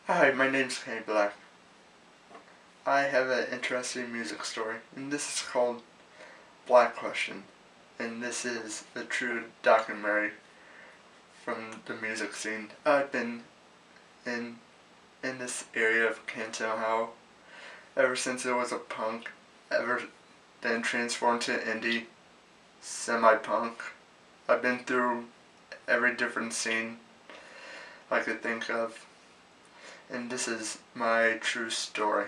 Hi, my name's Kenny Black. I have an interesting music story, and this is called Blackquestion, and this is a true documentary from the music scene. I've been in this area of Canton, Ohio, ever since it was a punk, ever then transformed to indie, semi-punk. I've been through every different scene I could think of, and this is my true story.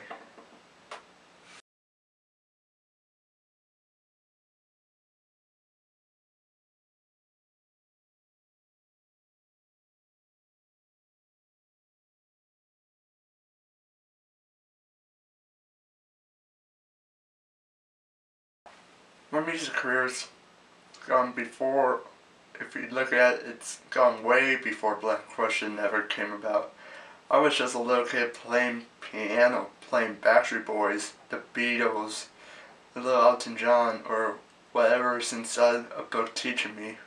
My music career's gone before, if you look at it, it's gone way before Blackquestion ever came about. I was just a little kid playing piano, playing Backstreet Boys, the Beatles, the little Elton John, or whatever inside a book teaching me.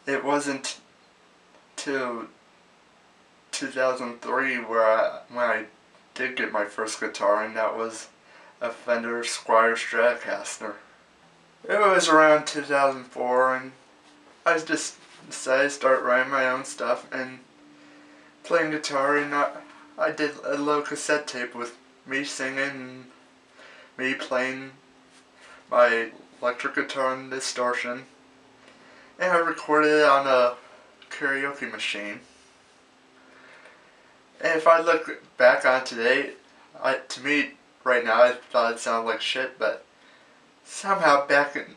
It wasn't till 2003 when I did get my first guitar, and that was a Fender Squier Stratocaster. It was around 2004, and I just decided to start writing my own stuff and playing guitar, and I did a little cassette tape with me singing and me playing my electric guitar and distortion, and I recorded it on a karaoke machine. And if I look back on today, to me, right now, I thought it sounded like shit, but somehow back in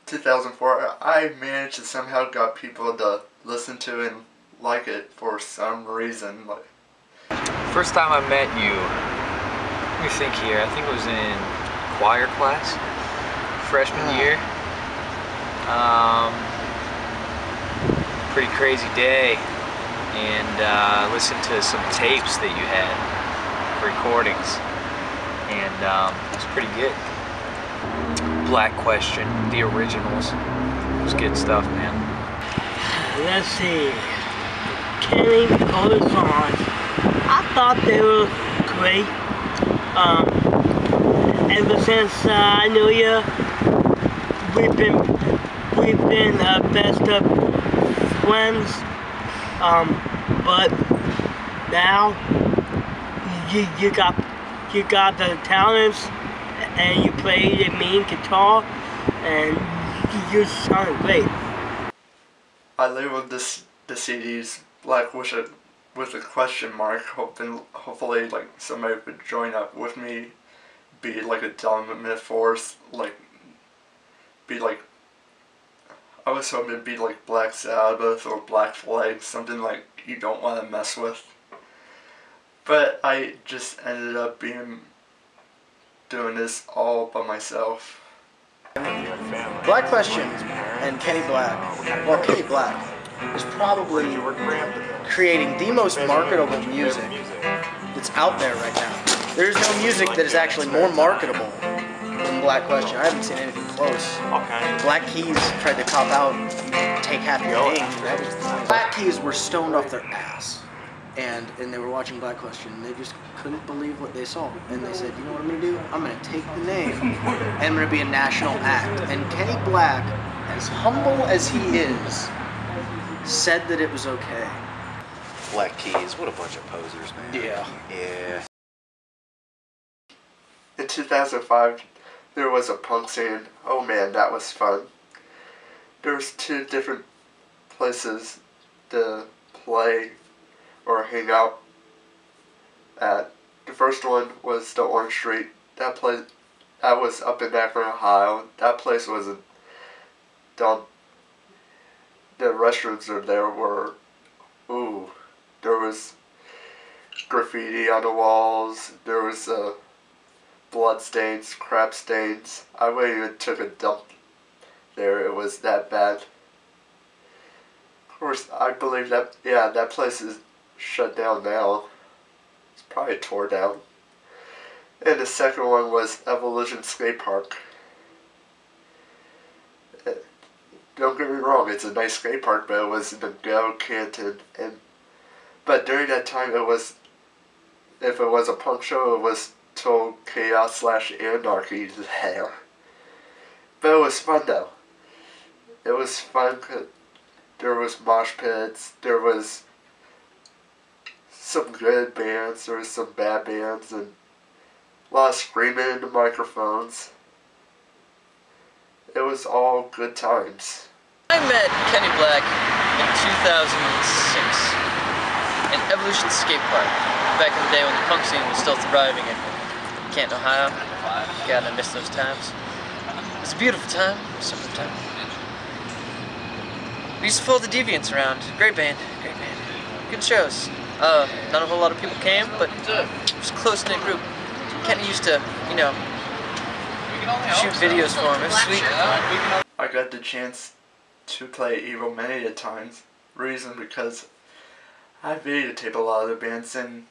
2004, I managed to somehow got people to listen to and like it for some reason. First time I met you, let me think here, I think it was in choir class, freshman year. Pretty crazy day, and listened to some tapes that you had, recordings, and it was pretty good. Blackquestion, the originals, it was good stuff, man. Let's see. Kenny Black songs. I thought they were great. Ever since I knew you, we've been best of friends. But now you got the talents, and you play the main guitar, and you sound great. I labeled the CDs Blackquestion with a question mark, hopefully like somebody would join up with me, be like a dominant force, I was hoping to be like Black Sabbath or Black Flag, something like you don't want to mess with. But I just ended up doing this all by myself. Blackquestion and Kenny Black, well, Kenny Black is probably creating the most marketable music that's out there right now. There's no music that is actually more marketable than Blackquestion. I haven't seen anything close. Black Keys tried to cop out and take half your name. Black Keys were stoned off their ass. And they were watching Blackquestion, and they just couldn't believe what they saw. And they said, you know what I'm going to do? I'm going to take the name, and I'm going to be a national act. And Kenny Black, as humble as he is, said that it was okay. Black Keys, what a bunch of posers, man. Yeah. In 2005, there was a punk scene. Oh man, that was fun. There was two different places to play or hang out at. The first one was the Orange Street. That was up in Akron, Ohio. That place wasn't done. The restrooms there were, there was graffiti on the walls. There was blood stains, crap stains. I wouldn't even took a dump there. It was that bad. Of course, I believe that, yeah, that place is shut down now. It's probably tore down. And the second one was Evolution Skate Park. Don't get me wrong, it's a nice skate park, but it was in the ghetto Canton, and But during that time, if it was a punk show, it was total chaos/anarchy there. But it was fun though. It was fun 'cause there was mosh pits, there was some good bands, there was some bad bands, and a lot of screaming into microphones. It was all good times. I met Kenny Black in 2006 in Evolution Skate Park, back in the day when the punk scene was still thriving in Canton, Ohio. God, I miss those times. It was a beautiful time, summertime. We used to follow the Deviants around. Great band, good shows. Not a whole lot of people came, but it was a close-knit group. Kenny used to, you know, shoot videos for him. It was sweet. I got the chance to play Evil many a times. Reason because I videotape a lot of the bands, and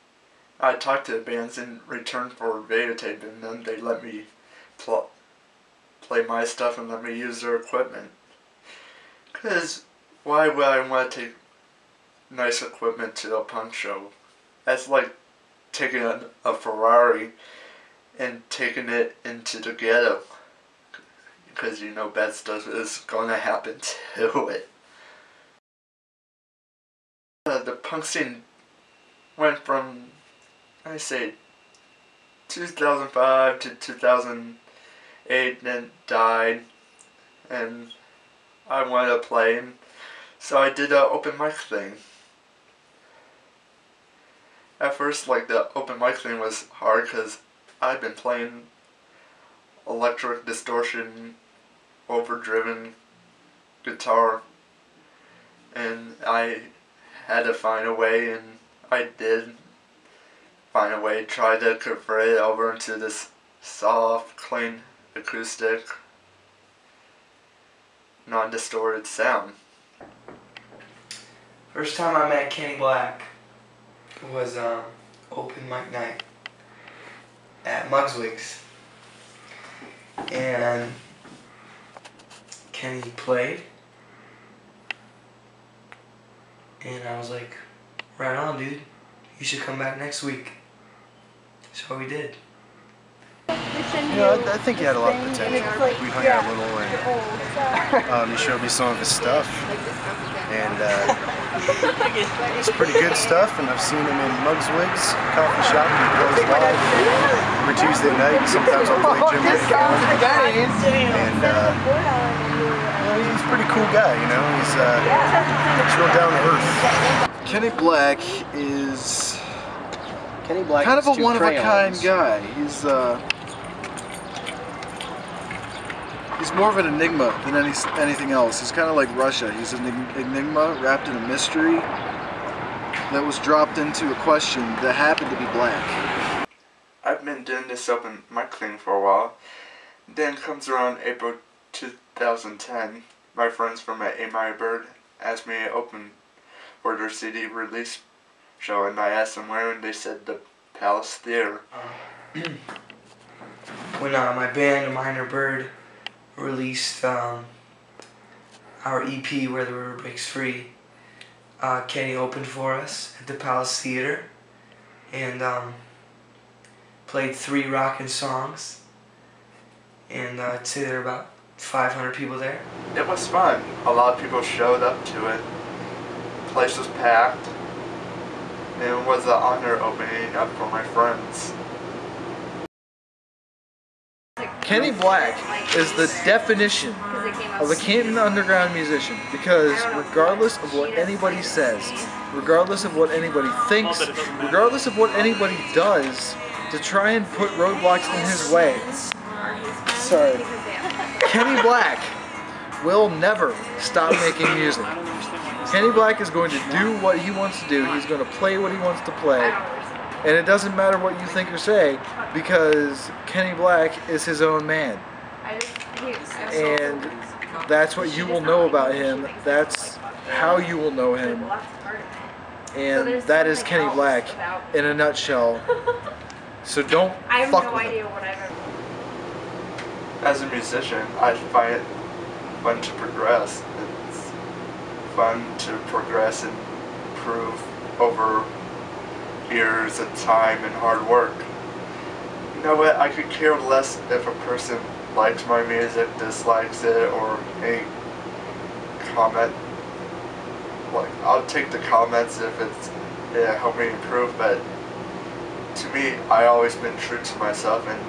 I talk to the bands in return for videotape, and then they let me play my stuff and let me use their equipment. Cause why would I want to take nice equipment to a punk show? That's like taking a Ferrari and taking it into the ghetto. Because you know bad stuff is gonna happen to it. The punk scene went from, I say, 2005 to 2008, then died, and I wanted to play, and so I did an open mic thing. At first, like, the open mic thing was hard because I'd been playing electric distortion, overdriven guitar, and I had to find a way, and I did find a way, try to convert it over into this soft, clean, acoustic, non-distorted sound. First time I met Kenny Black was open mic night at Mugswig's, and Kenny played, and I was like, right on, dude, you should come back next week. So we did. Yeah, I think he had a lot of potential. We hung out a little, and he showed me some of his stuff, and it's pretty good stuff. And I've seen him in Mugswig's coffee shop. He plays live every Tuesday night. Sometimes I'll play Jim. And he's a pretty cool guy. You know, he's real down to earth. Kenny Black is Black kind of a two one-of-a-kind crayons. guy. He's more of an enigma than anything else. He's kind of like Russia. He's an enigma wrapped in a mystery that was dropped into a question that happened to be black. I've been doing this open mic thing for a while. Then comes around April 2010, my friends from A My Bird asked me to open for their CD release show, and I asked them where, and they said the Palace Theater. When my band, Minor Bird, released our EP, Where the River Breaks Free, Kenny opened for us at the Palace Theater, and played 3 rockin' songs, and I'd say there were about 500 people there. It was fun. A lot of people showed up to it. The place was packed. And it was an honor opening up for my friends. Kenny Black is the definition of a Canton underground musician, because regardless of what anybody says, regardless of what anybody thinks, regardless of what anybody does to try and put roadblocks in his way, Kenny Black will never stop making music. Kenny Black is going to do what he wants to do. He's going to play what he wants to play. And it doesn't matter what you think or say, because Kenny Black is his own man. And that's what you will know about him. That's how you will know him. And that is Kenny Black in a nutshell. So don't fuck with him. As a musician, I find it fun to progress. It's fun to progress and improve over ears and time and hard work. You know what, I could care less if a person likes my music, dislikes it, or any comment. Like, I'll take the comments if it helped me improve, but to me, I always been true to myself, and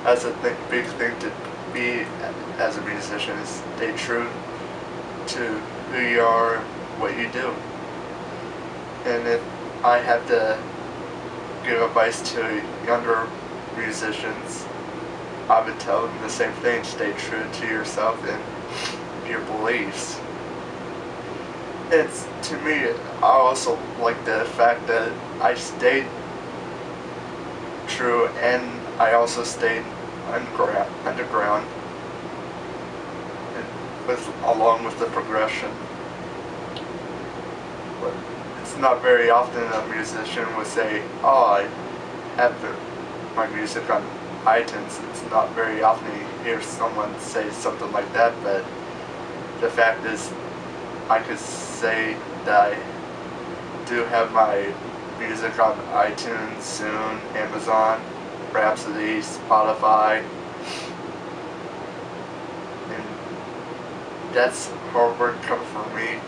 that's a big thing to be as a musician, is stay true to who you are, what you do. And if I have to give advice to younger musicians, I would tell them the same thing: stay true to yourself and your beliefs. It's, to me, I also like the fact that I stayed true, and I also stayed underground, and along with the progression. But it's not very often a musician would say, "Oh, I have my music on iTunes." It's not very often you hear someone say something like that, but the fact is, I could say that I do have my music on iTunes soon, Amazon, Rhapsody, Spotify, and that's hard work coming from me,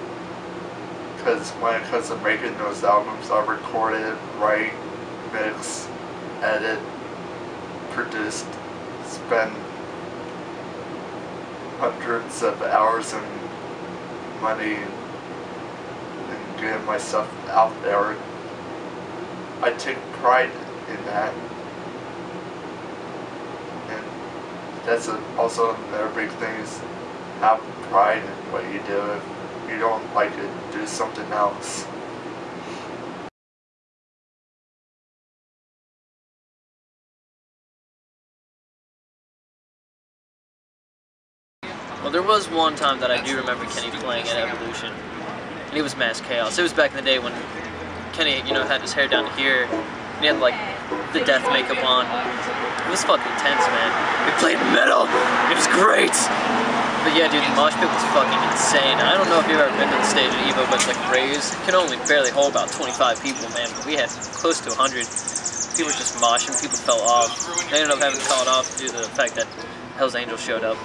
because when it comes to making those albums, I record it, write, mix, edit, produced, spend hundreds of hours and money and getting my stuff out there. I take pride in that, and that's also another big thing, is have pride in what you do. If you don't like it, do something else. Well, there was one time that I do remember Kenny playing at Evolution, and it was Mass Chaos. It was back in the day when Kenny, you know, had his hair down to here, and he had like the death makeup on. It was fucking intense, man. We played metal. It was great. But yeah, dude, the mosh pit was fucking insane. I don't know if you've ever been to the stage at Evo, but it's like raised. It can only barely hold about 25 people, man. But we had close to 100. People were just moshing. People fell off. They ended up having to call it off due to the fact that Hell's Angels showed up.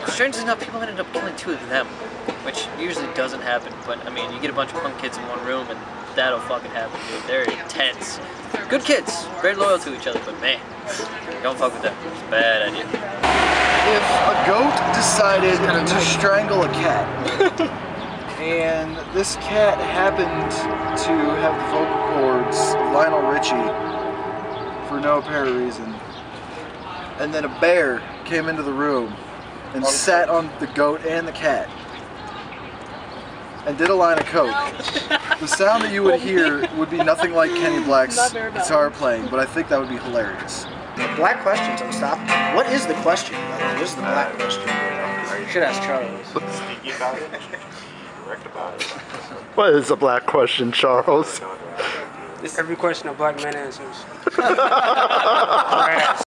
Strangely enough, people ended up killing 2 of them, which usually doesn't happen. But I mean, you get a bunch of punk kids in one room, and that'll fucking happen, dude. They're intense. Good kids, very loyal to each other, but man, don't fuck with them. It's a bad idea. If a goat decided to strangle a cat, and this cat happened to have the vocal cords of Lionel Richie for no apparent reason, and then a bear came into the room and sat on the goat and the cat and did a line of coke, the sound that you would hear would be nothing like Kenny Black's guitar playing, but I think that would be hilarious. Black questions, I'm stopping. What is the question? What is the black question? You should ask Charles. Sneaky about it? Correct about it? What is a black question, Charles? Every question a black man answers. Grass.